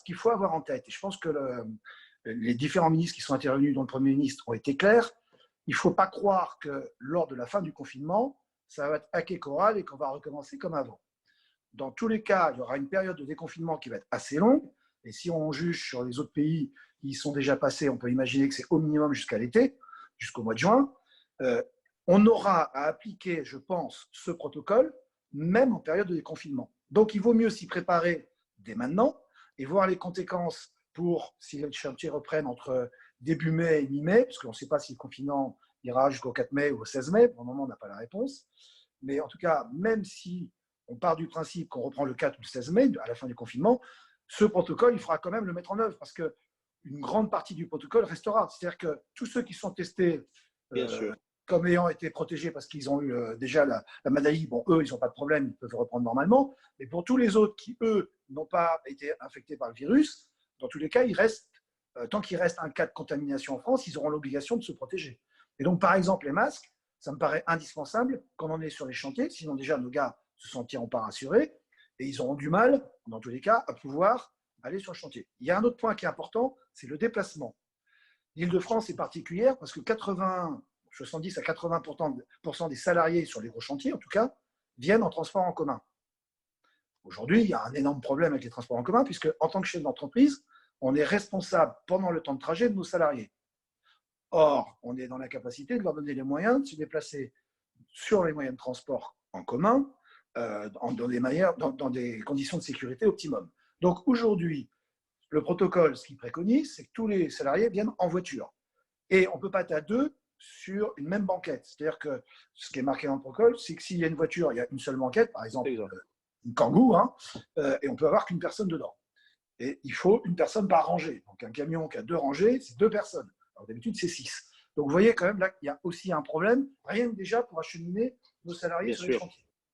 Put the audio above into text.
ce qu'il faut avoir en tête, et je pense que les différents ministres qui sont intervenus, dont le Premier ministre, ont été clairs, il ne faut pas croire que lors de la fin du confinement, ça va être hacké choral et qu'on va recommencer comme avant. Dans tous les cas, il y aura une période de déconfinement qui va être assez longue, et si on juge sur les autres pays qui y sont déjà passés, on peut imaginer que c'est au minimum jusqu'à l'été, jusqu'au mois de juin. On aura à appliquer, je pense, ce protocole, même en période de déconfinement. Donc, il vaut mieux s'y préparer dès maintenant et voir les conséquences pour si les chantiers reprennent entre début mai et mi-mai, parce qu'on ne sait pas si le confinement ira jusqu'au 4 mai ou au 16 mai. Pour le moment, on n'a pas la réponse. Mais en tout cas, même si on part du principe qu'on reprend le 4 ou le 16 mai, à la fin du confinement, ce protocole, il faudra quand même le mettre en œuvre parce qu'une grande partie du protocole restera. C'est-à-dire que tous ceux qui sont testés comme ayant été protégés parce qu'ils ont eu déjà la maladie, bon, eux, ils n'ont pas de problème, ils peuvent reprendre normalement. Mais pour tous les autres qui, eux, n'ont pas été infectés par le virus, dans tous les cas, tant qu'il reste un cas de contamination en France, ils auront l'obligation de se protéger. Et donc, par exemple, les masques, ça me paraît indispensable quand on est sur les chantiers, sinon déjà nos gars se sentiront pas rassurés et ils auront du mal, dans tous les cas, à pouvoir aller sur le chantier. Il y a un autre point qui est important, c'est le déplacement. L'Île-de-France est particulière parce que 70 à 80% des salariés sur les gros chantiers, en tout cas, viennent en transport en commun. Aujourd'hui, il y a un énorme problème avec les transports en commun puisque, en tant que chef d'entreprise, on est responsable pendant le temps de trajet de nos salariés. Or, on est dans la capacité de leur donner les moyens de se déplacer sur les moyens de transport en commun dans des conditions de sécurité optimum. Donc aujourd'hui, le protocole, ce qu'il préconise, c'est que tous les salariés viennent en voiture. Et on ne peut pas être à deux sur une même banquette. C'est-à-dire que ce qui est marqué dans le protocole, c'est que s'il y a une voiture, il y a une seule banquette, par exemple une Kangoo, et on peut avoir qu'une personne dedans. Et il faut une personne par rangée. Donc un camion qui a 2 rangées, c'est 2 personnes. Alors d'habitude, c'est 6. Donc vous voyez quand même là qu'il y a aussi un problème, rien que déjà pour acheminer nos salariés sur les chantiers.